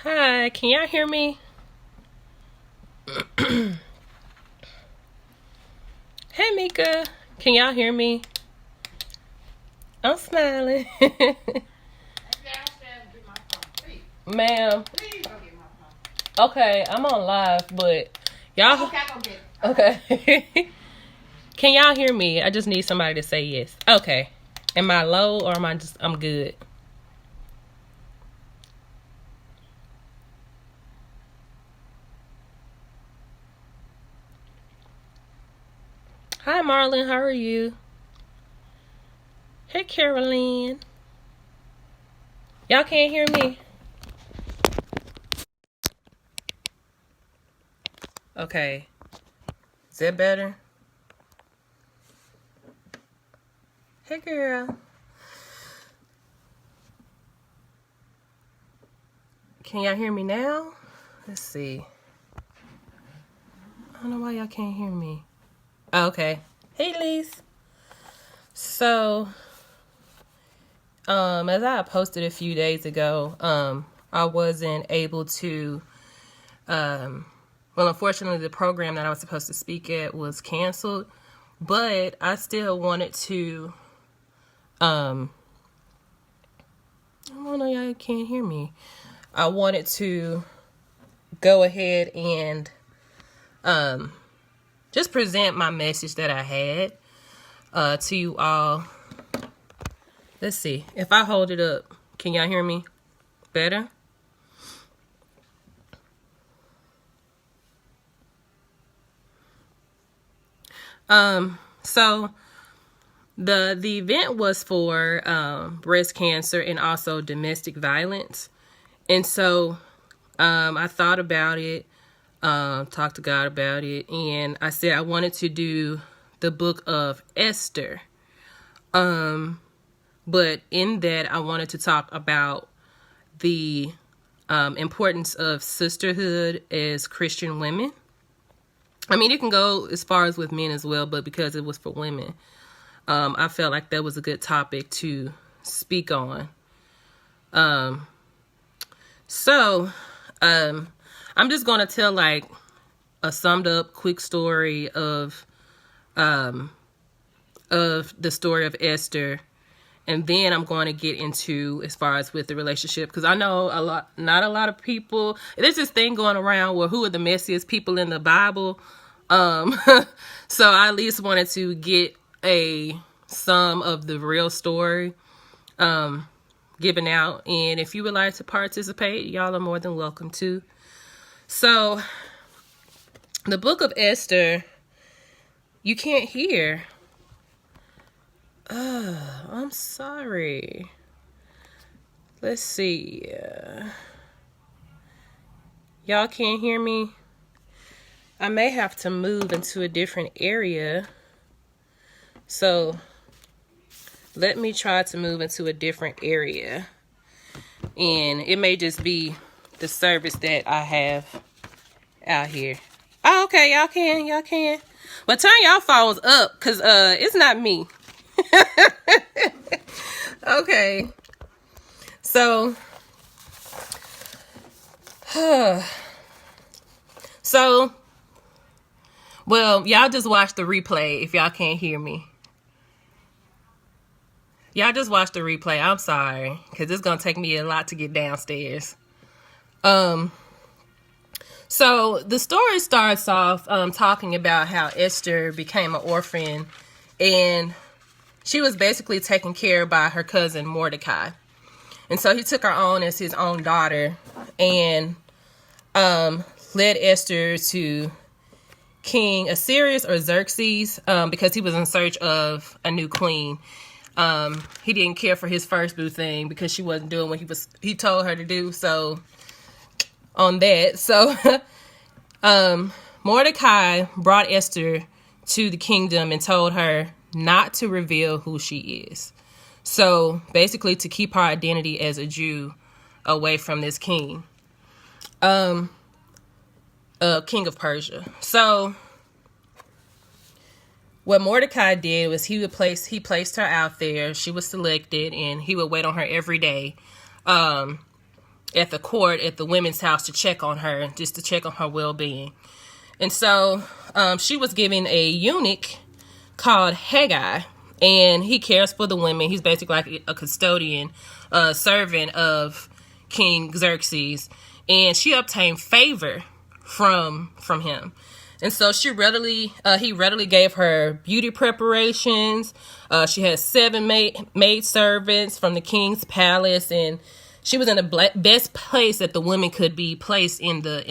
Hi, can y'all hear me? Hey, Mika. Can y'all hear me? I'm smiling. Ma'am. Please go get my phone. Okay, I'm on live, but y'all. Okay, I go get it. Okay. Can y'all hear me? I just need somebody to say yes. Okay. Am I low or am I just, I'm good? Hi, Marlon. How are you? Hey, Caroline. Y'all can't hear me? Okay. Is that better? Hey, girl. Can y'all hear me now? Let's see. I don't know why y'all can't hear me. Oh, okay. Hey, Lise. So, as I posted a few days ago, I wasn't able to, well, unfortunately, the program that I was supposed to speak at was canceled, but I still wanted to, I don't know, y'all can't hear me. I wanted to go ahead and, just present my message that I had, to you all. Let's see. If I hold it up, can y'all hear me better? So the event was for breast cancer and also domestic violence. And so I thought about it, talked to God about it, and I said I wanted to do the book of Esther. But in that, I wanted to talk about the importance of sisterhood as Christian women. I mean, it can go as far as with men as well, but because it was for women, I felt like that was a good topic to speak on. So I'm just going to tell like a summed up quick story of the story of Esther. And then I'm going to get into as far as with the relationship, because I know not a lot of people, there's this thing going around where who are the messiest people in the Bible. So I at least wanted to get some of the real story, given out. And if you would like to participate, y'all are more than welcome to. So the book of Esther, you can't hear. I'm sorry. Let's see. Y'all can't hear me? I may have to move into a different area. So let me try to move into a different area. And it may just be the service that I have out here. Oh, okay, y'all can. But turn y'all phones up, because it's not me. Okay. So, well, y'all just watch the replay if y'all can't hear me. Y'all just watch the replay. I'm sorry, because it's going to take me a lot to get downstairs. So the story starts off talking about how Esther became an orphan, and she was basically taken care of by her cousin Mordecai. And so he took her on as his own daughter and led Esther to King Assyrius or Xerxes because he was in search of a new queen. He didn't care for his first boo thing because she wasn't doing what he told her to do. So on that, so Mordecai brought Esther to the kingdom and told her not to reveal who she is. So basically to keep her identity as a Jew away from this king. King of Persia. So what Mordecai did was he placed her out there. She was selected and he would wait on her every day. at the court at the women's house to check on her, just to check on her well-being. And so she was given a eunuch called Haggai, and he cares for the women. He's basically like a custodian, servant of King Xerxes, and she obtained favor from him. And so he readily gave her beauty preparations. She had 7 maid servants from the king's palace, and she was in the best place that the women could be placed in the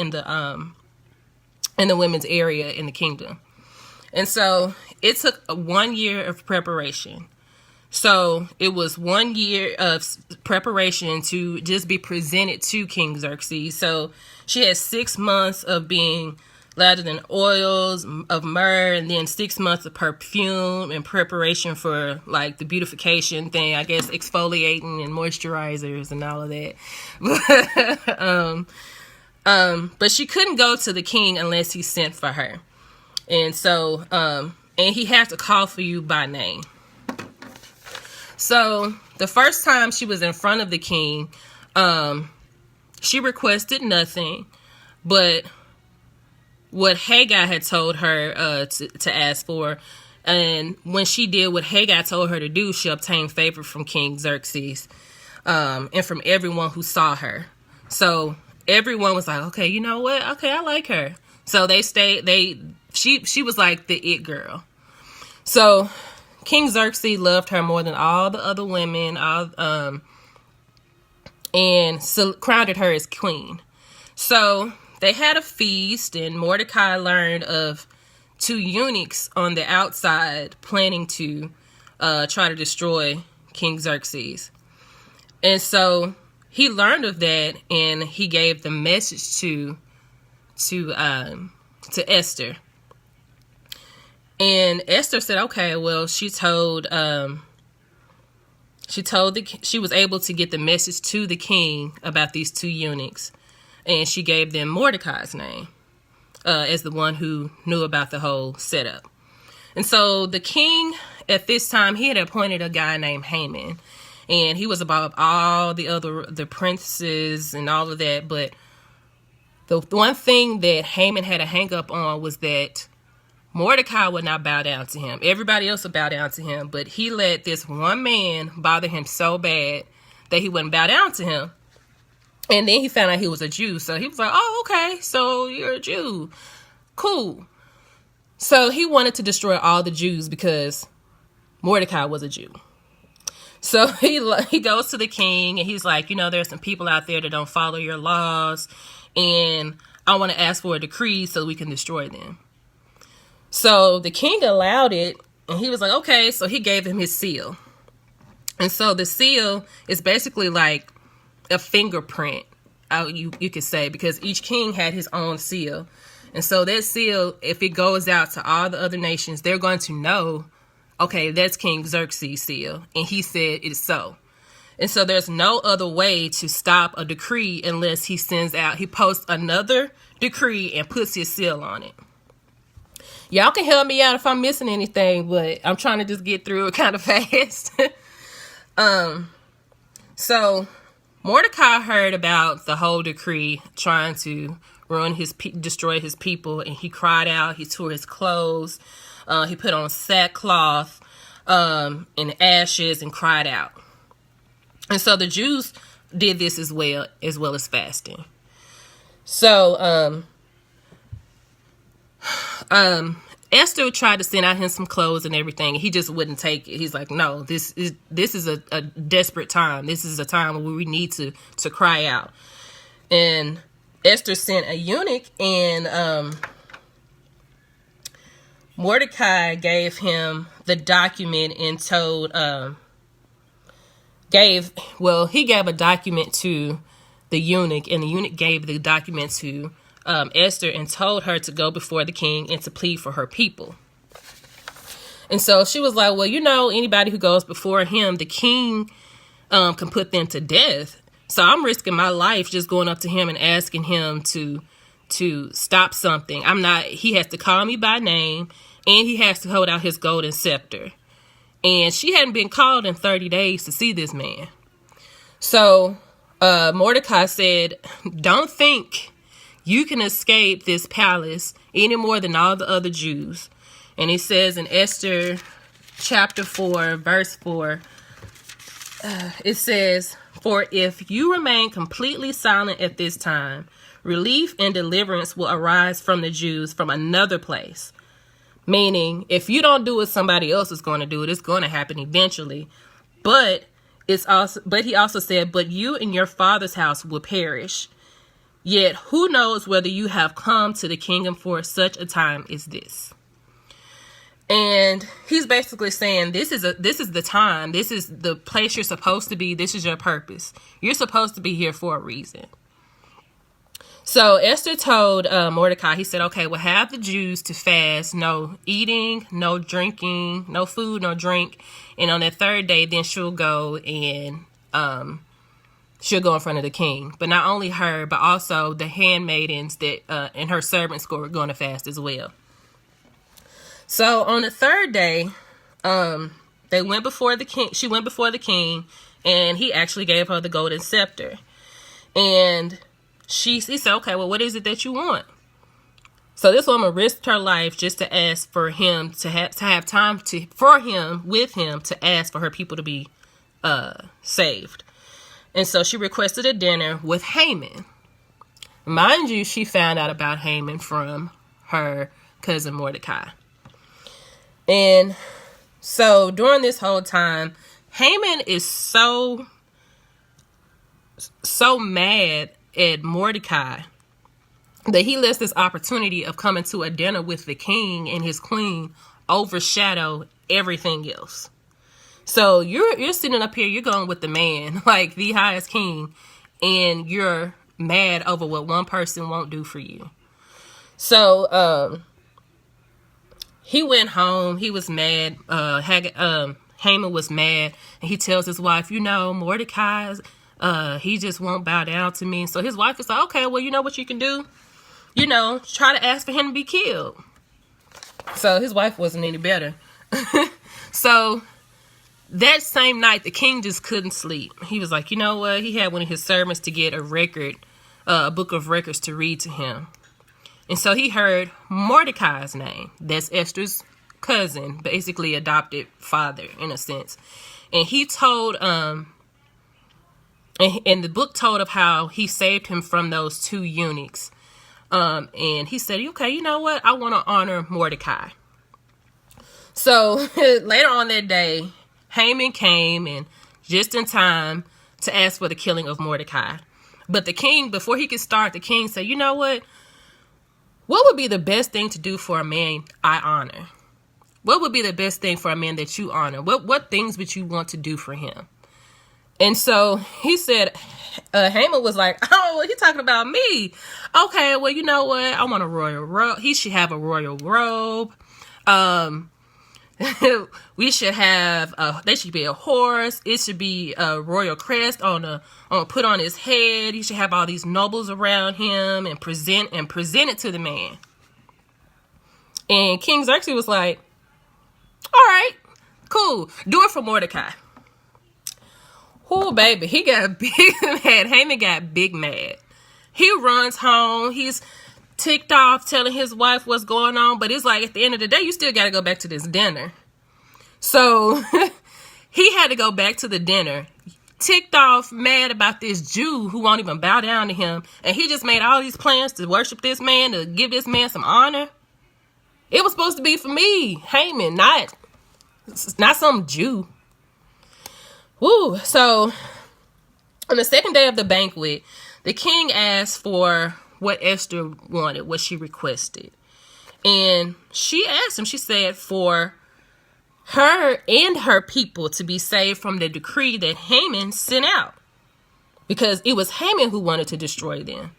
women's area in the kingdom. And so it took 1 year of preparation. So it was 1 year of preparation to just be presented to King Xerxes. So she had 6 months of being lathered in oils of myrrh, and then 6 months of perfume and preparation for like the beautification thing, I guess, exfoliating and moisturizers and all of that. But she couldn't go to the king unless he sent for her. And so, and he had to call for you by name. So the first time she was in front of the king, she requested nothing but what Haggai had told her to ask for. And when she did what Haggai told her to do, she obtained favor from King Xerxes and from everyone who saw her. So everyone was like, okay, you know what? Okay, I like her. So she was like the it girl. So King Xerxes loved her more than all the other women, and crowned her as queen. So they had a feast, and Mordecai learned of 2 eunuchs on the outside planning to try to destroy King Xerxes. And so he learned of that, and he gave the message to Esther. And Esther said, okay, well, she was able to get the message to the king about these 2 eunuchs. And she gave them Mordecai's name as the one who knew about the whole setup. And so the king, at this time, he had appointed a guy named Haman. And he was above all the princes and all of that. But the one thing that Haman had a hang up on was that Mordecai would not bow down to him. Everybody else would bow down to him. But he let this one man bother him so bad that he wouldn't bow down to him. And then he found out he was a Jew. So he was like, oh, okay, so you're a Jew. Cool. So he wanted to destroy all the Jews because Mordecai was a Jew. So he goes to the king and he's like, there's some people out there that don't follow your laws. And I want to ask for a decree so we can destroy them. So the king allowed it. And he was like, okay. So he gave him his seal. And so the seal is basically like a fingerprint, you could say, because each king had his own seal. And so that seal, if it goes out to all the other nations, they're going to know, okay, that's King Xerxes' seal. And he said it is so. And so there's no other way to stop a decree unless he posts another decree and puts his seal on it. Y'all can help me out if I'm missing anything, but I'm trying to just get through it kind of fast. So Mordecai heard about the whole decree trying to destroy his people, and he cried out. He tore his clothes. He put on sackcloth and ashes and cried out. And so the Jews did this as well as fasting. So Esther tried to send out him some clothes and everything, and he just wouldn't take it. He's like, no, this is a desperate time. This is a time where we need to cry out. And Esther sent a eunuch, and Mordecai gave him the document and he gave a document to the eunuch, and the eunuch gave the document to Esther and told her to go before the king and to plead for her people. And so she was like, well, anybody who goes before him, the king can put them to death. So I'm risking my life just going up to him and asking him to stop something. He has to call me by name, and he has to hold out his golden scepter. And she hadn't been called in 30 days to see this man. So Mordecai said, "Don't think you can escape this palace any more than all the other Jews." And he says in Esther chapter 4, verse 4, it says, "For if you remain completely silent at this time, relief and deliverance will arise from the Jews from another place." Meaning, if you don't do it, somebody else is going to do it. It's going to happen eventually. But he also said, "But you and your father's house will perish. Yet who knows whether you have come to the kingdom for such a time as this." And he's basically saying, this is the time. This is the place you're supposed to be. This is your purpose. You're supposed to be here for a reason. So Esther told Mordecai, he said, "Okay, we'll have the Jews to fast, no eating, no drinking, no food, no drink. And on that third day, then she'll go and she'll go in front of the king. But not only her, but also the handmaidens that and her servants were going to fast as well." So on the third day, they went before the king. She went before the king, and he actually gave her the golden scepter. And he said, "Okay, well, what is it that you want?" So this woman risked her life just to ask for him to have time with him to ask for her people to be saved. And so she requested a dinner with Haman. Mind you, she found out about Haman from her cousin Mordecai. And so during this whole time, Haman is so mad at Mordecai that he lets this opportunity of coming to a dinner with the king and his queen overshadow everything else. So you're sitting up here, you're going with the man, like the highest king, and you're mad over what one person won't do for you. So he went home. He was mad. Haman was mad, and he tells his wife, Mordecai's he just won't bow down to me. So his wife is like, "Okay, well, you know what you can do? Try to ask for him to be killed." So his wife wasn't any better. So that same night, the king just couldn't sleep. He was like, you know what? He had one of his servants to get a book of records to read to him. And so he heard Mordecai's name. That's Esther's cousin, basically adopted father in a sense. And he told, and the book told of how he saved him from those two eunuchs. And he said, "Okay, you know what? I want to honor Mordecai." So later on that day, Haman came and just in time to ask for the killing of Mordecai. But the king, before he could start, the king said, "You know what? What would be the best thing to do for a man I honor? What would be the best thing for a man that you honor? What things would you want to do for him?" And so he said, Haman was like, "Oh, well, you're talking about me. Okay, well, you know what? I want a royal robe. He should have a royal robe. We should have, there should be a horse. It should be a royal crest put on his head. He should have all these nobles around him and present it to the man." And King Xerxes was like, "All right, cool. Do it for Mordecai." Oh, baby, he got big mad. Haman got big mad. He runs home. He's ticked off, telling his wife what's going on. But it's like, at the end of the day, you still got to go back to this dinner. So he had to go back to the dinner, ticked off, mad about this Jew who won't even bow down to him. And he just made all these plans to worship this man, to give this man some honor. It was supposed to be for me, Haman, not some Jew. Woo. So on the second day of the banquet, the king asked for what Esther wanted, what she requested. And she asked him, she said, for her and her people to be saved from the decree that Haman sent out. Because it was Haman who wanted to destroy them.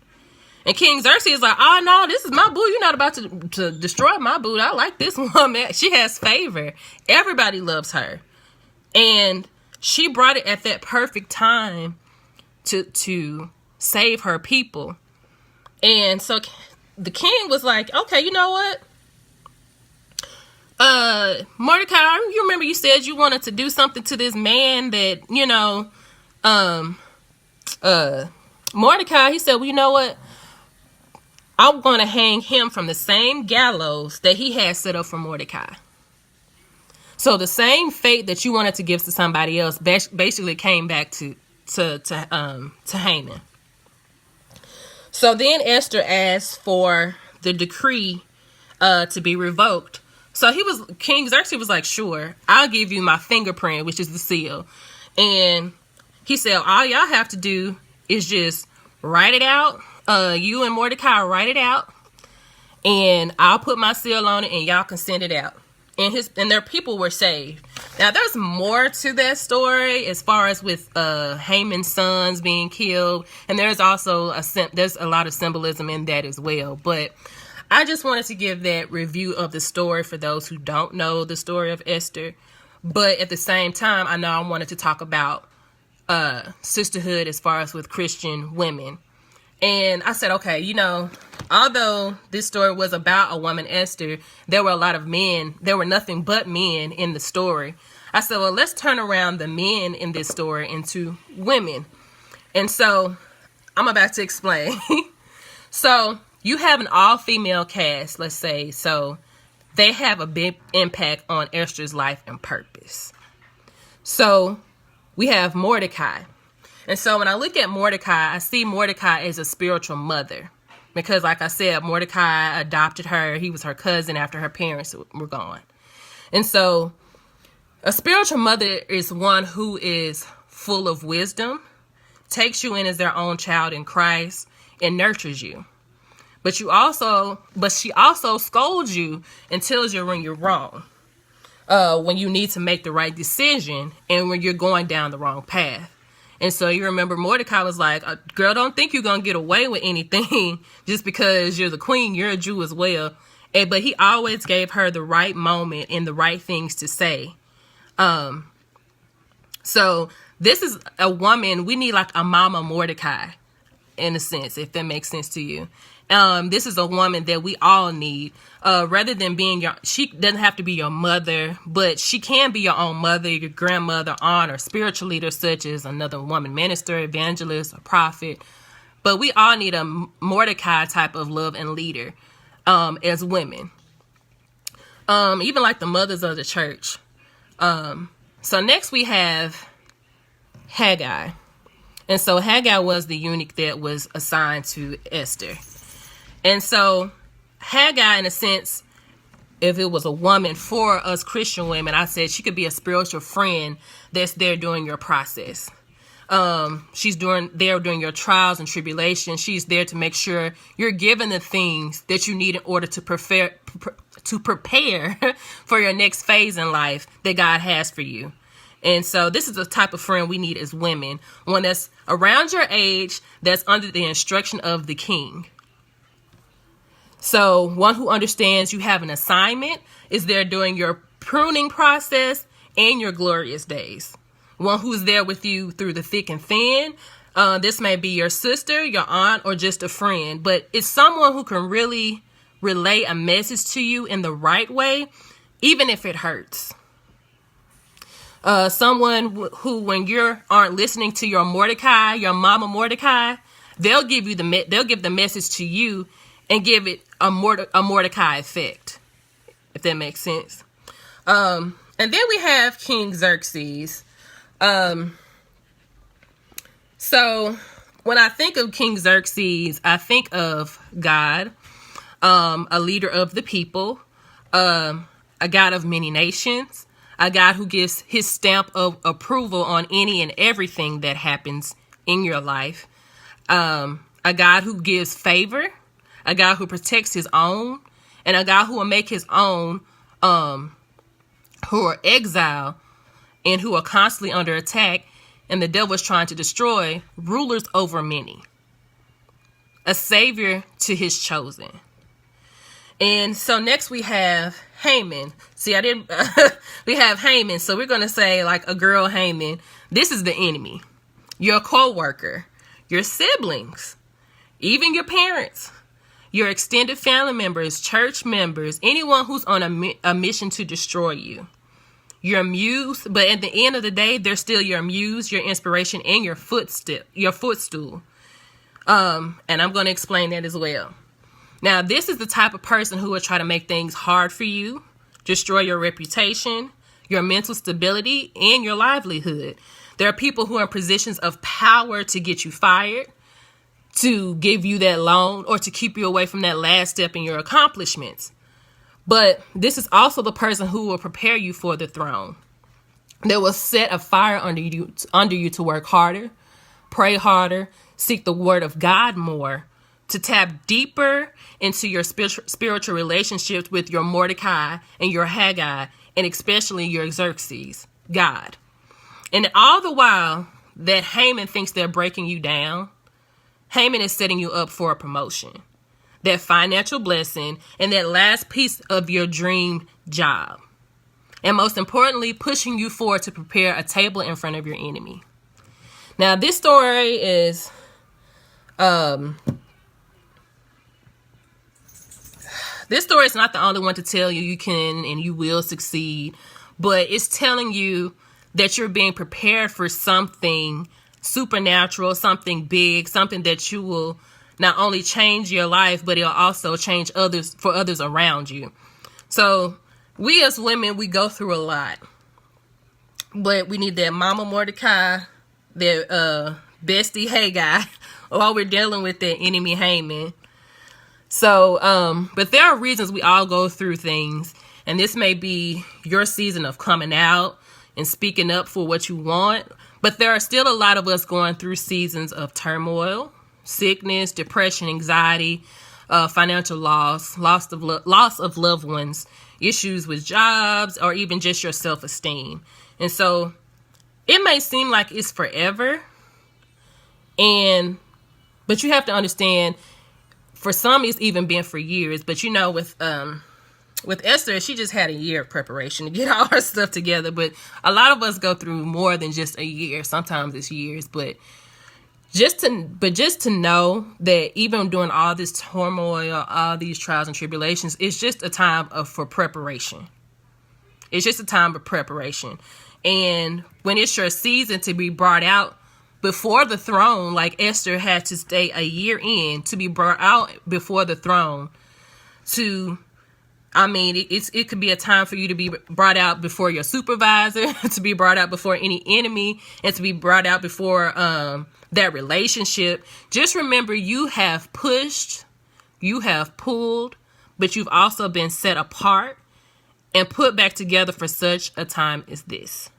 And King Xerxes is like, "Oh, no, this is my boo. You're not about to destroy my boo. I like this woman. She has favor. Everybody loves her." And she brought it at that perfect time to save her people. And so the king was like, "Okay, you know what? Mordecai, you remember you said you wanted to do something to this man that, Mordecai, he said, well, you know what? I'm going to hang him from the same gallows that he had set up for Mordecai. So the same fate that you wanted to give to somebody else basically came back to Haman. So then Esther asked for the decree to be revoked. So King Xerxes was like, sure, I'll give you my fingerprint, which is the seal. And he said, all y'all have to do is just write it out. You and Mordecai write it out, and I'll put my seal on it, and y'all can send it out. And their people were saved. Now, there's more to that story as far as with Haman's sons being killed, and there's also there's a lot of symbolism in that as well. But I just wanted to give that review of the story for those who don't know the story of Esther. But at the same time, I know I wanted to talk about sisterhood as far as with Christian women. And I said, okay, although this story was about a woman, Esther, there were a lot of men. There were nothing but men in the story. I said, well, let's turn around the men in this story into women. And so I'm about to explain. So you have an all-female cast, let's say. So they have a big impact on Esther's life and purpose. So we have Mordecai. And so when I look at Mordecai, I see Mordecai as a spiritual mother. Because like I said, Mordecai adopted her. He was her cousin after her parents were gone. And so a spiritual mother is one who is full of wisdom, takes you in as their own child in Christ, and nurtures you. But she also scolds you and tells you when you're wrong. When you need to make the right decision and when you're going down the wrong path. And so you remember Mordecai was like, girl, don't think you're going to get away with anything just because you're the queen. You're a Jew as well. But he always gave her the right moment and the right things to say. So this is a woman, we need like a mama Mordecai in a sense, if that makes sense to you. This is a woman that we all need. Rather than being she doesn't have to be your mother, but she can be your own mother, your grandmother, aunt, or spiritual leader, such as another woman minister, evangelist, or prophet. But we all need a Mordecai type of love and leader as women. Even like the mothers of the church. So next we have Haggai. And so Haggai was the eunuch that was assigned to Esther. And so Haggai, in a sense, if it was a woman for us Christian women, I said she could be a spiritual friend that's there during your process. She's there during your trials and tribulations. She's there to make sure you're given the things that you need in order to prepare for your next phase in life that God has for you. And so this is the type of friend we need as women. One that's around your age, that's under the instruction of the king. So one who understands you have an assignment, is there during your pruning process and your glorious days. One who's there with you through the thick and thin. This may be your sister, your aunt, or just a friend. But it's someone who can really relay a message to you in the right way, even if it hurts. Someone who, when you aren't listening to your Mordecai, your mama Mordecai, they'll give the message to you and give it a Mordecai effect, if that makes sense. And then we have King Xerxes. So when I think of King Xerxes, I think of God, a leader of the people, a God of many nations, a God who gives his stamp of approval on any and everything that happens in your life, a God who gives favor, a God who protects his own, and a God who will make his own who are exiled and who are constantly under attack, and the devil is trying to destroy, rulers over many. A savior to his chosen. And so next we have Haman. See, we have Haman. So we're going to say like a girl Haman. This is the enemy. Your co-worker, your siblings, even your parents, your extended family members, church members, anyone who's on a mission to destroy you. your muse, but at the end of the day, they're still your muse, your inspiration, and your footstool. And I'm going to explain that as well. Now, this is the type of person who will try to make things hard for you, destroy your reputation, your mental stability, and your livelihood. There are people who are in positions of power to get you fired, to give you that loan, or to keep you away from that last step in your accomplishments. But this is also the person who will prepare you for the throne. They will set a fire under you to work harder, pray harder, seek the word of God more, to tap deeper into your spiritual relationships with your Mordecai and your Haggai, and especially your Xerxes, God. And all the while that Haman thinks they're breaking you down, Haman is setting you up for a promotion, that financial blessing, and that last piece of your dream job. And most importantly, pushing you forward to prepare a table in front of your enemy. Now, this story is not the only one to tell you you can and you will succeed, but it's telling you that you're being prepared for something supernatural, something big, something that you will not only change your life, but it'll also change others around you. So we as women, we go through a lot, but we need that Mama Mordecai, that bestie Haggai, while we're dealing with that enemy Haman. So, but there are reasons we all go through things, and this may be your season of coming out and speaking up for what you want. But there are still a lot of us going through seasons of turmoil, sickness, depression, anxiety, financial loss of loved ones, issues with jobs, or even just your self-esteem. And so it may seem like it's forever, but you have to understand, for some it's even been for years. But you know, with Esther, she just had a year of preparation to get all her stuff together. But a lot of us go through more than just a year. Sometimes it's years. But just to know that even during all this turmoil, all these trials and tribulations, it's just a time for preparation. It's just a time of preparation. And when it's your season to be brought out before the throne, like Esther had to stay a year in to be brought out before the throne, it could be a time for you to be brought out before your supervisor, to be brought out before any enemy, and to be brought out before that relationship. Just remember, you have pushed, you have pulled, but you've also been set apart and put back together for such a time as this.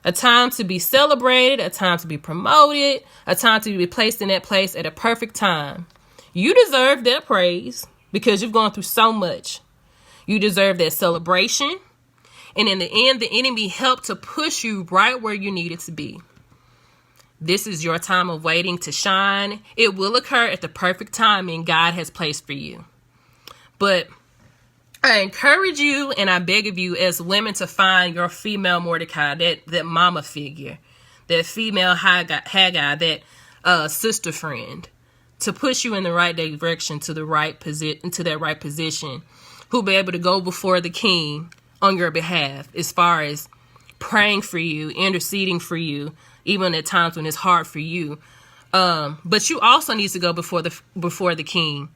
A time to be celebrated, a time to be promoted, a time to be placed in that place at a perfect time. You deserve that praise because you've gone through so much. You deserve that celebration. And in the end, the enemy helped to push you right where you needed to be. This is your time of waiting to shine. It will occur at the perfect timing God has placed for you. But I encourage you and I beg of you as women to find your female Mordecai, that mama figure, that female Haggai, that sister friend, to push you in the right direction, to that right position, who'll be able to go before the king on your behalf as far as praying for you, interceding for you, even at times when it's hard for you. But you also need to go before the king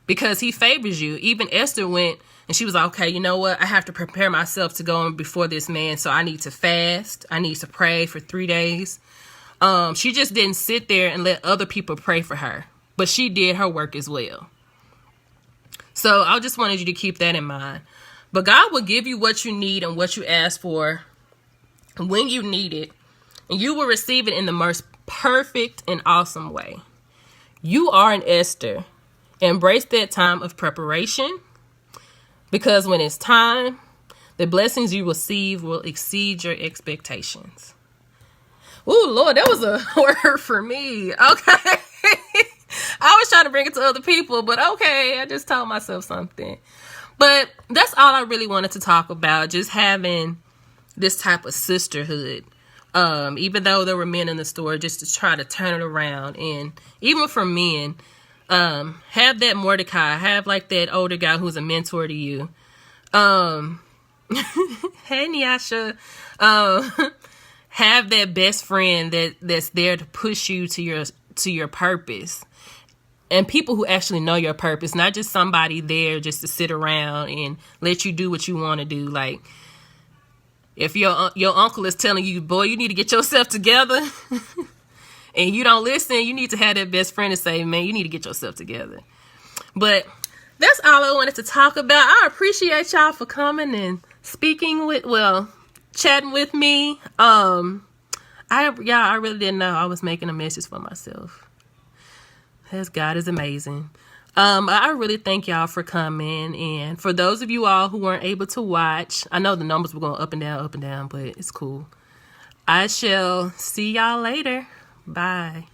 because he favors you. Even Esther went and she was like, okay, you know what? I have to prepare myself to go before this man. So I need to fast. I need to pray for 3 days. She just didn't sit there and let other people pray for her, but she did her work as well. So I just wanted you to keep that in mind. But God will give you what you need and what you ask for when you need it. And you will receive it in the most perfect and awesome way. You are an Esther. Embrace that time of preparation. Because when it's time, the blessings you receive will exceed your expectations. Ooh, Lord, that was a word for me. Okay. I was trying to bring it to other people, but okay, I just told myself something. But that's all I really wanted to talk about, just having this type of sisterhood. Even though there were men in the store, just to try to turn it around. And even for men, have that Mordecai, have like that older guy who's a mentor to you. Hey, Nyasha. Have that best friend that's there to push you to your purpose. And people who actually know your purpose, not just somebody there just to sit around and let you do what you want to do. Like, if your uncle is telling you, boy, you need to get yourself together, and you don't listen, you need to have that best friend to say, man, you need to get yourself together. But that's all I wanted to talk about. I appreciate y'all for coming and chatting with me. I really didn't know I was making a message for myself. As God is amazing. I really thank y'all for coming. And for those of you all who weren't able to watch, I know the numbers were going up and down, but it's cool. I shall see y'all later. Bye.